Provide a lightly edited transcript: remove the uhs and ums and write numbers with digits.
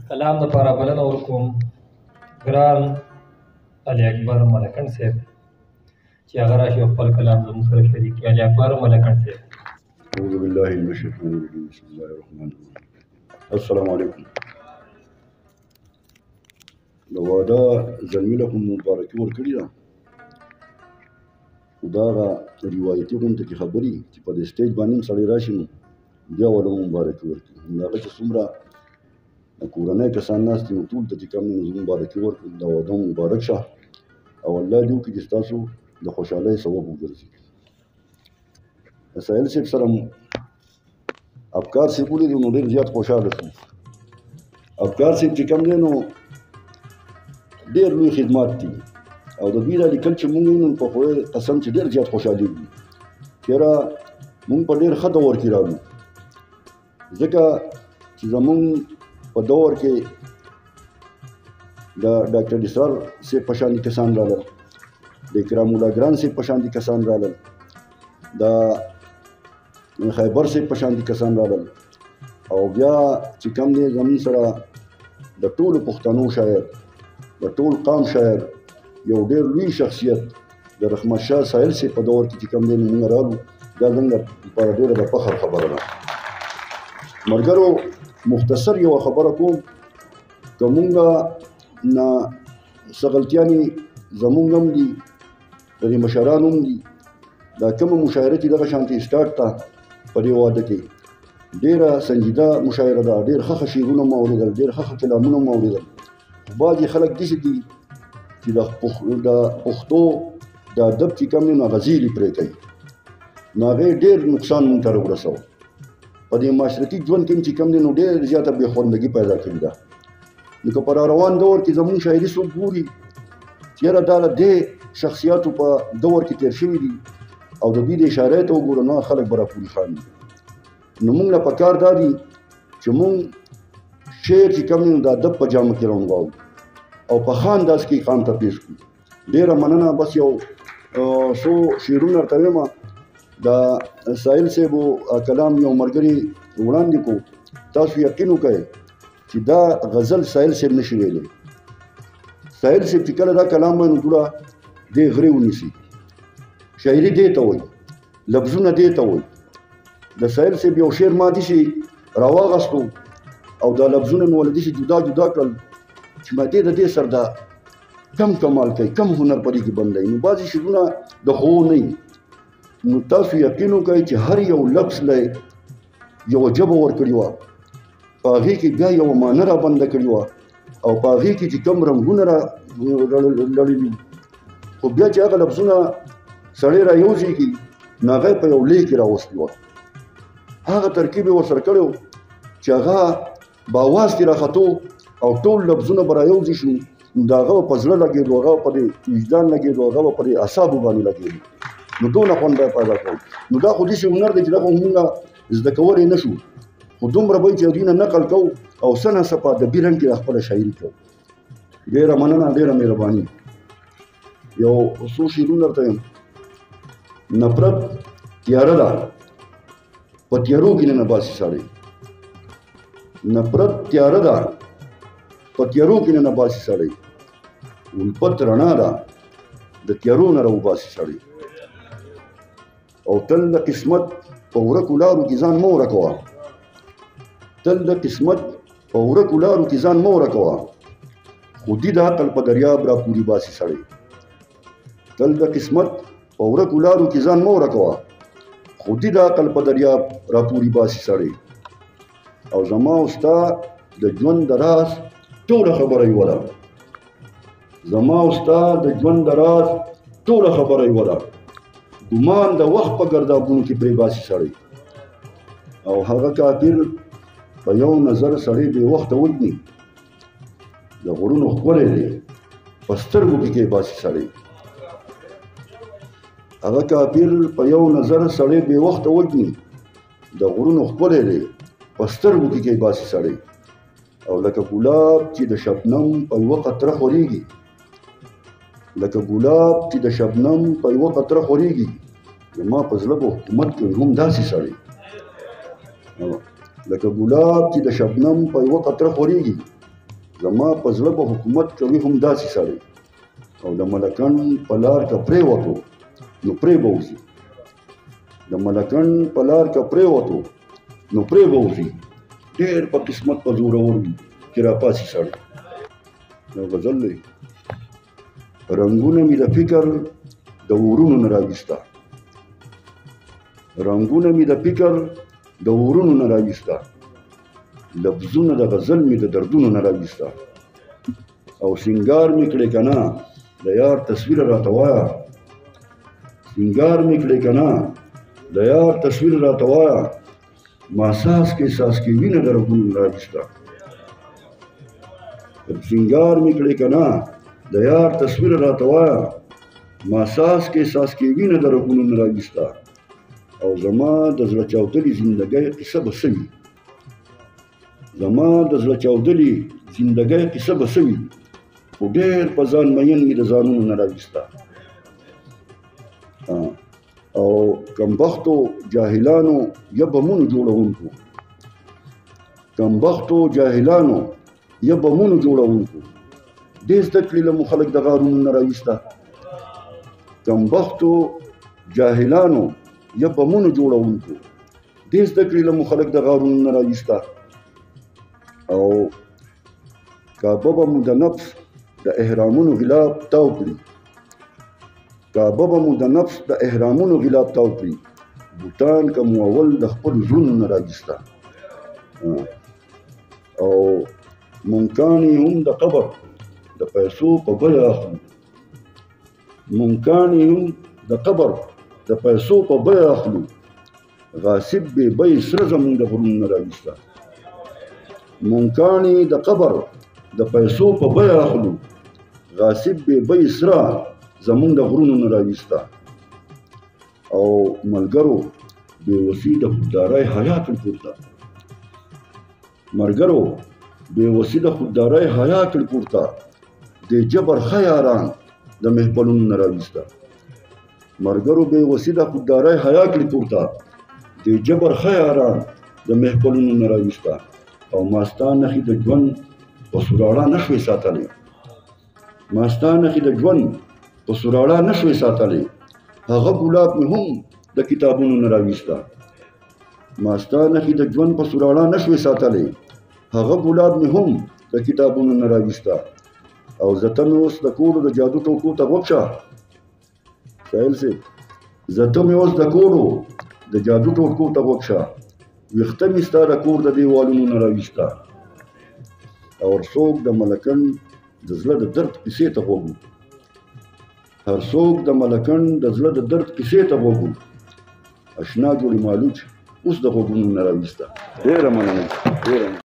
کلام دپاره بلنه ورکوم ګران علي اکبر ملکن صاحب چې هغه راشي او خپل کلام زموږ سره شریک کړي. علي اکبر ملکن صاحب. اعوذ بالله من الشیطان الرجیم بسم الله الرحمن الرحیم. السلام علیکم. د واده زلمي له کوم مبارکي ورکړې ده، خو دا هغه روایتي غونډه کې خبرې چې په دې سټیج باندې هم سړی راشي نو بیا ورله مبارکي ورکړي. همدغه چې څومره د کورنۍ کسان ناست دي نو ټول ته چې کوم دی نو زه مبارکي ورکړم. دا واده مو مبارک شه او الله دې وکړي چې ستاسو د خوشحالۍ سبب وګرځي. د ساحل صاحب سره افکار صاحب ولیدو نو ډېر زیات خوشحاله شوم. افکار صاحب چې کوم دی نو ډېر لوی خدمات دي او د دوی دا لیکل چې مونږ نن په خدای قسم چې ډېر زیات خوشحالېږو چې یاره مونږ په ډېر ښه دور کې راغلو، ځکه چې زمونږ په دور کې د ډاکټر اسرار صاحب په شان کسان رالل، د اکرام الله ګران صاحب په شان کسان رالل، د خیبر صاحب په شان کسان رالل او بیا چې کوم دی زمونږ سره د ټولو پښتنو شاعر د ټول قام شاعر یو ډېر لوی شخصیت د رحمت شاه ساحل صاحب په دور کې چې کوم دی موږ رالو، دا زموږ لپاره ډېره د فخر خبره ده. ملګرو مختصر یوه خبره کوم، که مونږ نه څه غلطیانې زمونږ هم دي د دې مشرانو هم دي، دا کومه مشاعره چې دغه شانتې سټارټ ته په دې واده کې ډېره سنجیده مشاعره ده، ډېر ښه شعرونه مو اورېدل، ډېر ښه کلامونه مو اورېدل. بعضې خلک داسې دي چې د پښتو د ادب چې کوم دی نو هغه زیرې پرې کوي، نو هغې ډېر نقصان مونږ ته راورسوه. په دې معاشرتي ژوند کې چې کوم دی نو ډېر زیاته بې خوندګي پیدا کړې ده. نو که په راروان دور کې زمونږ شاعري څوک ګوري چې یاره دا د دې شخصیاتو په دور کې تېر شوي دي او د دوی د اشارې ته وګورو نه خلک به راپورې خاندي. نو مونږ له پکار دا دي چې مونږ شعر چې کوم دی نو د ادب په جامه کې راونغاړو او په ښه انداز کې قام ته پیش کړو. ډېره مننه. بس یو څو شعرونه درته وایم. د ساحل صاحبو کلام یو ملګري وړاندې کو، تاسو یقین وکړئ چې دا غزل ساحل صاحب نشي ویلی. ساحل صاحب چې کله دا کلام وایي نو دوله دې غرې ونیسي. شاعري دې ته وایي، لفظونه دې ته وایي. د ساحل صاحب یو شعر ما داسې راواغستو او دا لفظونه مې ولې داسې جدا جدا کړل چې ما د دې سره دا کم کمال کوي، کم هنر په دې کې بند دی. نو بعضې شعرونه د ښو نه وي، نو تاسو یقین وکړئ چې هر یو لفظ له یوه ژبه ورکړې وه، په هغې کې بیا یوه معنی را بنده کړې وه او په هغې کې چې کوم رنګونه را لړلي، خو بیا چې هغه لفظونه سړی را یوځای کړي نو هغه یې په یو لې کې راوستې وه. هغه ترکیب یې ورسره کړی و چې هغه به اواز کې راختو او ټول لفظونه به را یوځای شو، نو د هغه به په زړه لګېدو، هغه به په دې وجدان لګېدو، هغه به په دې اعصابو باندې لګېدو، نو دونه خوند به یې پیدا کړو. نو دا خو داسې هنر دی چې دا خو مونږ زده کولی نه شو، خو دومره به چې دوی نه نقل کوو او څه ناڅه په ادبي رنګ کې خپله شاعري کوو. ډېره مننه، ډېره مهرباني. یو څو شعرونه درته یم. نفرت تیاره ده په تیارو کې نه باسي سړی، نفرت تیاره ده په تیارو کې نه باسي سړی، الفت رڼا ده د تیارو نه راوباسي سړی. او تل د قسمت په ورکو لارو کې ځان مه ورکوه، تل د قسمت په ورکو لارو کې ځان مه ورکوه، خودي د عقل په دریاب را پورې باسي سړی. تل د قسمت په ورکو لارو کې ځان مه ورکوه، خودي د عقل په دریاب را پورې باسي سړی. او زما او ستا د ژوند د راز ټوله خبره یوه ده، زما او ستا د ژوند د راز ټوله خبره یوه ده، ګمان د وخت په ګردابونو کې پرې باسي سړی. او هغه کافر په یو نظر سړی بې وخته وجني، د غرونو ښکلی دی په سترګو کې باسي سړی. هغه کافر په یو نظر سړی بې وخته وجني، د غرونو ښکلی دی په سترګو کې باسي سړی. او لکه ګلاب چې د شبنم په یوه قطره خورېږي، لکه ګلاب چې د شبنم په یوه قطره خورېږي، زما په زړه به حکومت کوي هم داسې سړی. لکه ګلاب چې د شبنم په یوه قطره خورېږي، زما په زړه به حکومت کوي هم داسې سړی او د ملکن په لار که پرېوتو نو پرې به وځي د ملکن په لار که پرېوتو نو پرې به وځي ډېر په قسمت په زورور وي چې راپاسي سړی یو غزل دی رنګونه مې د فکر د ورونو نه راویسته رنګونه مې د فکر د ورونو نه راویسته لفظونه د غزل مې د دردونو نه راویسته او سینګار مې کړې که نه د یار تصویر راته وایه سینګار مې کړې که نه د یار تصویر راته وایه ما ساس کې وینه د رګونو نه راویسته سینګار مې کړې که نه د یار تصویر راته وایه ما ساس کې وینه د رګونو نه راویسته او زما د زړه چاودلې زندګۍ قصه به څه وي زما د زړه چاودلې زندګۍ قصه به څه وي خو ډېر په ځان مین مې د ځانونو نه راویسته او کمبختو جاهلانو یا بمونو جوړونکو کمبختو جاهلانو یا بمونو جوړونکو دې زده کړې له مو خلک د غارونو نه راویسته کمبختو جاهلانو یا بمونو جوړونکو دې زده کړې له مو خلک د غارونو نه راویسته او کعبه به مو د نفس د احرامونو غلاف تاو کړي کعبه به مو د نفس د احرامونو غلاف تاو کړي بوتان که مو اول د خپلو زړونو نه راویسته او مونږ کاڼي هم د قبر د پیسو په بیه اخلو مونږ کاڼي هم د قبر د پیسو په بیه اخلو غاصب بې بیې سره زمونږ د غرونو نه راویسته مونږ کاڼي د قبر د پیسو په بیه اخلو غاصب بې بیې سره زمونږ د غرونو نه راویسته او ملګرو بېوسي د خوددارۍ حیا کړ پورته ملګرو بېوسي د خوددارۍ حیا کړ پورته د جبر ښه یاران د محفلونو نه راویسته ملګرو بېوسي د خوددارۍ حیا کړ پورته د جبر ښه یاران د محفلونو نه راویسته او ما ستا نښې د ژوند په سوراړه نه شوې ساتلی ما ستا نښې د ژوند په سوراړه نه شوې ساتلی هغه ګلاب مې هم د کتابونو نه راویسته ما ستا نښې د ژوند په سوراړه نه شوې ساتلی هغه ګلاب مې هم د کتابونو نه راویسته او زه ته مې اوس د کورو د جادو ټوکو ته غوږ شه سایل صاحب زه ته مې اوس د کورو د جادو ټوکو ته غوږ شه ویښته مې ستا د کور د دیوالونو نه راویسته او هر څوک د ملکن د زړه د درد کیسې ته غوږ هر څوک د ملکن د زړه د درد کیسې ته غوږ اشنا جوړې مالوچ اوس د غوږونو نه راویسته ډېره مننه